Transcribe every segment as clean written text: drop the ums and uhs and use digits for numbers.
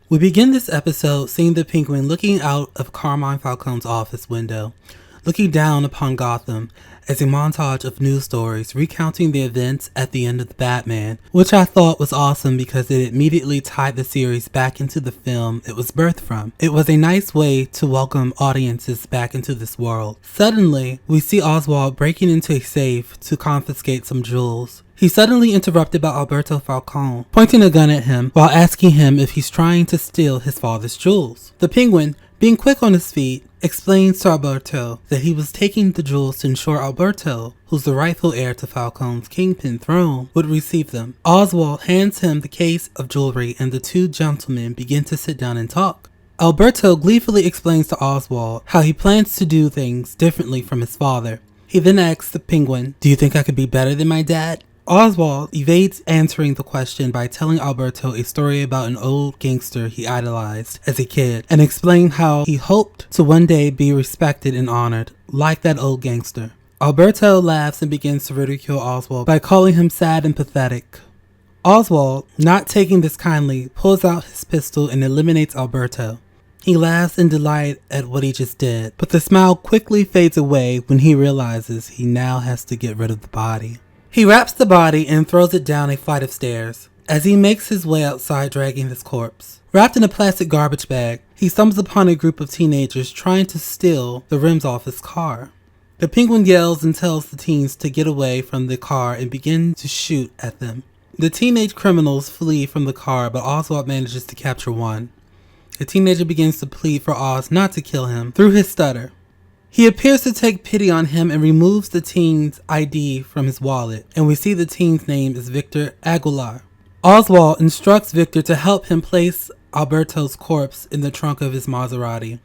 We begin this episode seeing the Penguin looking out of Carmine Falcone's office window, looking down upon Gotham as a montage of news stories recounting the events at the end of the Batman, which I thought was awesome because it immediately tied the series back into the film it was birthed from. It was a nice way to welcome audiences back into this world. Suddenly, we see Oswald breaking into a safe to confiscate some jewels. He's suddenly interrupted by Alberto Falcone, pointing a gun at him while asking him if he's trying to steal his father's jewels. The Penguin, being quick on his feet, explains to Alberto that he was taking the jewels to ensure Alberto, who's the rightful heir to Falcone's kingpin throne, would receive them. Oswald hands him the case of jewelry and the two gentlemen begin to sit down and talk. Alberto gleefully explains to Oswald how he plans to do things differently from his father. He then asks the Penguin, "Do you think I could be better than my dad?" Oswald evades answering the question by telling Alberto a story about an old gangster he idolized as a kid and explained how he hoped to one day be respected and honored like that old gangster. Alberto laughs and begins to ridicule Oswald by calling him sad and pathetic. Oswald, not taking this kindly, pulls out his pistol and eliminates Alberto. He laughs in delight at what he just did, but the smile quickly fades away when he realizes he now has to get rid of the body. He wraps the body and throws it down a flight of stairs as he makes his way outside dragging his corpse. Wrapped in a plastic garbage bag, he stumbles upon a group of teenagers trying to steal the rims off his car. The Penguin yells and tells the teens to get away from the car and begin to shoot at them. The teenage criminals flee from the car, but Oswald manages to capture one. The teenager begins to plead for Oz not to kill him through his stutter. He appears to take pity on him and removes the teen's ID from his wallet, and we see the teen's name is Victor Aguilar. Oswald instructs Victor to help him place Alberto's corpse in the trunk of his Maserati.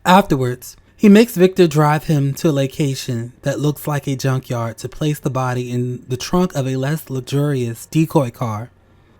Afterwards, he makes Victor drive him to a location that looks like a junkyard to place the body in the trunk of a less luxurious decoy car.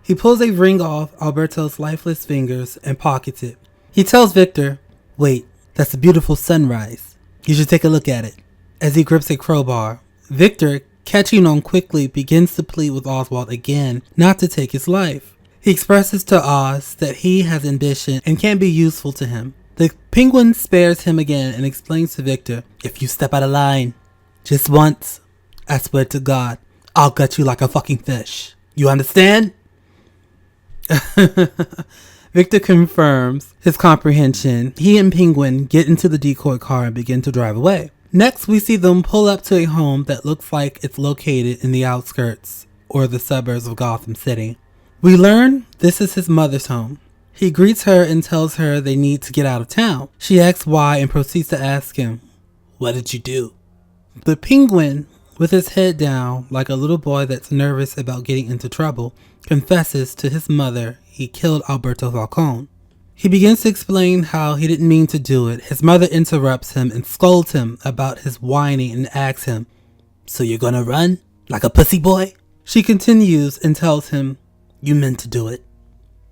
He pulls a ring off Alberto's lifeless fingers and pockets it. He tells Victor, "Wait, that's a beautiful sunrise. You should take a look at it." As he grips a crowbar, Victor, catching on quickly, begins to plead with Oswald again not to take his life. He expresses to Oz that he has ambition and can be useful to him. The Penguin spares him again and explains to Victor, "If you step out of line just once, I swear to God, I'll gut you like a fucking fish. You understand?" Victor confirms his comprehension. He and Penguin get into the decoy car and begin to drive away. Next, we see them pull up to a home that looks like it's located in the outskirts or the suburbs of Gotham City. We learn this is his mother's home. He greets her and tells her they need to get out of town. She asks why and proceeds to ask him, "What did you do?" The Penguin, with his head down like a little boy that's nervous about getting into trouble, confesses to his mother he killed Alberto Falcone. He begins to explain how he didn't mean to do it. His mother interrupts him and scolds him about his whining and asks him, "So you're gonna run like a pussy boy?" She continues and tells him, "You meant to do it,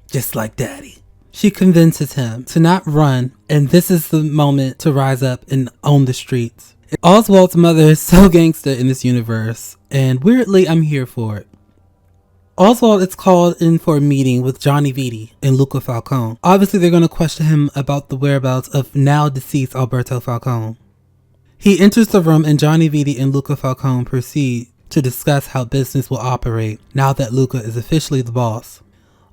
just like Daddy." She convinces him to not run, and this is the moment to rise up and own the streets. Oswald's mother is so gangster in this universe, and weirdly I'm here for it. Oswald is called in for a meeting with Johnny Vitti and Luca Falcone. Obviously, they're going to question him about the whereabouts of now deceased Alberto Falcone. He enters the room and Johnny Vitti and Luca Falcone proceed to discuss how business will operate now that Luca is officially the boss.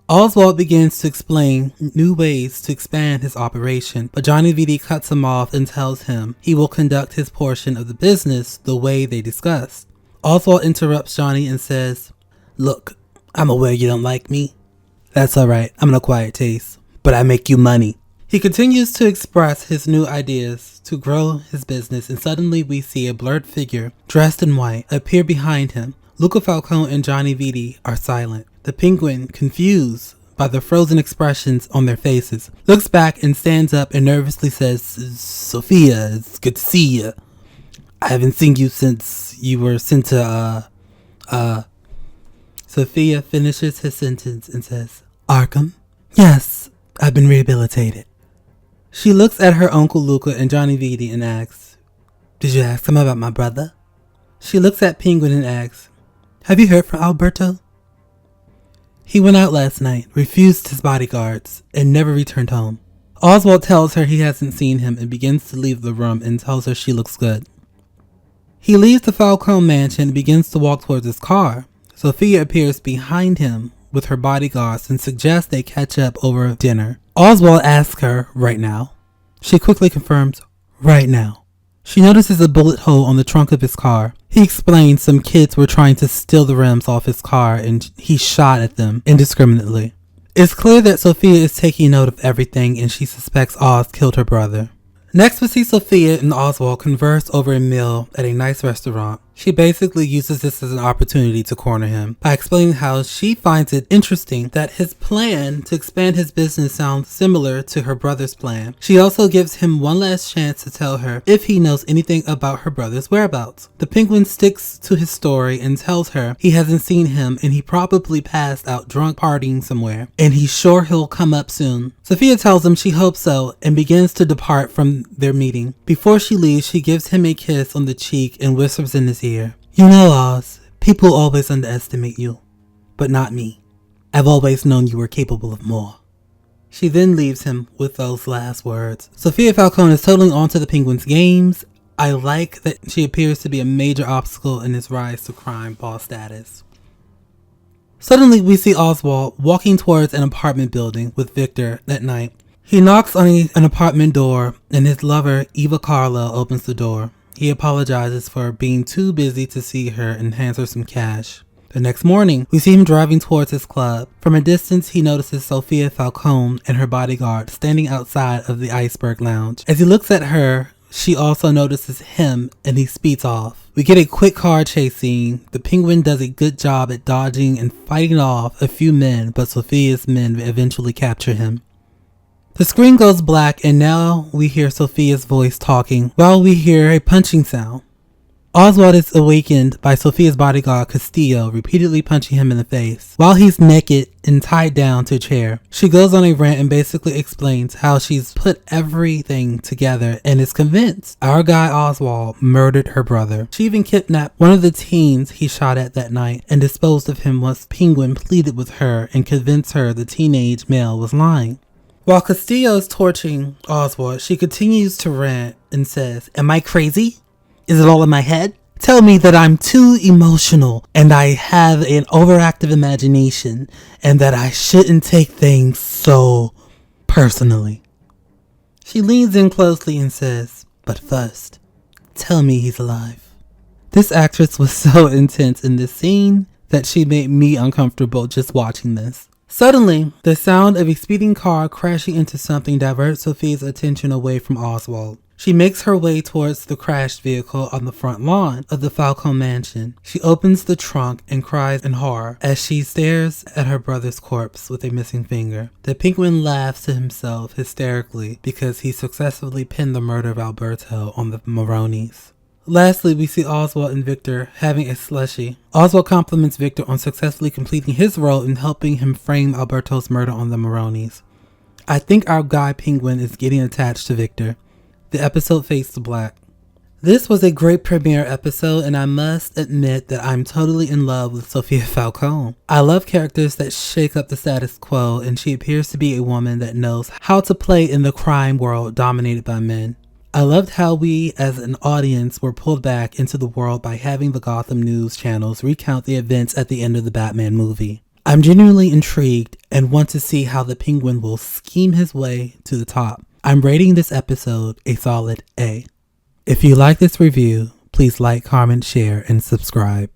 Oswald begins to explain new ways to expand his operation, but Johnny Vitti cuts him off and tells him he will conduct his portion of the business the way they discussed. Oswald interrupts Johnny and says, "Look, I'm aware you don't like me. That's alright, I'm an acquired taste, but I make you money." He continues to express his new ideas to grow his business, and suddenly we see a blurred figure dressed in white appear behind him. Luca Falcone and Johnny Vitti are silent. The Penguin, confused by the frozen expressions on their faces, looks back and stands up and nervously says, "Sophia, it's good to see you. I haven't seen you since you were sent to, Sophia finishes his sentence and says, "Arkham? Yes, I've been rehabilitated." She looks at her uncle Luca and Johnny Vitti and asks, "Did you ask him about my brother?" She looks at Penguin and asks, "Have you heard from Alberto?" He went out last night, refused his bodyguards, and never returned home. Oswald tells her he hasn't seen him and begins to leave the room and tells her she looks good. He leaves the Falcone mansion and begins to walk towards his car. Sophia appears behind him with her bodyguards and suggests they catch up over dinner. Oswald asks her, right now? She quickly confirms, right now. She notices a bullet hole on the trunk of his car. He explains some kids were trying to steal the rims off his car and he shot at them indiscriminately. It's clear that Sophia is taking note of everything and she suspects Oz killed her brother. Next, we see Sophia and Oswald converse over a meal at a nice restaurant. She basically uses this as an opportunity to corner him by explaining how she finds it interesting that his plan to expand his business sounds similar to her brother's plan. She also gives him one last chance to tell her if he knows anything about her brother's whereabouts. The Penguin sticks to his story and tells her he hasn't seen him and he probably passed out drunk partying somewhere and he's sure he'll come up soon. Sophia tells him she hopes so and begins to depart from their meeting. Before she leaves, she gives him a kiss on the cheek and whispers in his ear, "You know, Oz, people always underestimate you, but not me. I've always known you were capable of more." She then leaves him with those last words. Sophia Falcone is totally onto the Penguin's games. I like that she appears to be a major obstacle in his rise to crime boss status. Suddenly, we see Oswald walking towards an apartment building with Victor at night. He knocks on an apartment door and his lover, Eva Carlo, opens the door. He apologizes for being too busy to see her and hands her some cash. The next morning, we see him driving towards his club. From a distance, he notices Sophia Falcone and her bodyguard standing outside of the Iceberg Lounge. As he looks at her, she also notices him and he speeds off. We get a quick car chase scene. The Penguin does a good job at dodging and fighting off a few men, but Sophia's men eventually capture him. The screen goes black and now we hear Sophia's voice talking while we hear a punching sound. Oswald is awakened by Sophia's bodyguard Castillo repeatedly punching him in the face while he's naked and tied down to a chair. She goes on a rant and basically explains how she's put everything together and is convinced our guy Oswald murdered her brother. She even kidnapped one of the teens he shot at that night and disposed of him once Penguin pleaded with her and convinced her the teenage male was lying. While Castillo is torturing Oswald, she continues to rant and says, "Am I crazy? Is it all in my head? Tell me that I'm too emotional and I have an overactive imagination and that I shouldn't take things so personally." She leans in closely and says, "But first, tell me he's alive." This actress was so intense in this scene that she made me uncomfortable just watching this. Suddenly, the sound of a speeding car crashing into something diverts Sophia's attention away from Oswald. She makes her way towards the crashed vehicle on the front lawn of the Falcone mansion. She opens the trunk and cries in horror as she stares at her brother's corpse with a missing finger. The Penguin laughs to himself hysterically because he successfully pinned the murder of Alberto on the Maronis. Lastly, we see Oswald and Victor having a slushie. Oswald compliments Victor on successfully completing his role in helping him frame Alberto's murder on the Maronis. I think our guy Penguin is getting attached to Victor. The episode fades to black. This was a great premiere episode and I must admit that I'm totally in love with Sophia Falcone. I love characters that shake up the status quo and she appears to be a woman that knows how to play in the crime world dominated by men. I loved how we as an audience were pulled back into the world by having the Gotham news channels recount the events at the end of the Batman movie. I'm genuinely intrigued and want to see how the Penguin will scheme his way to the top. I'm rating this episode a solid A. If you like this review, please like, comment, share, and subscribe.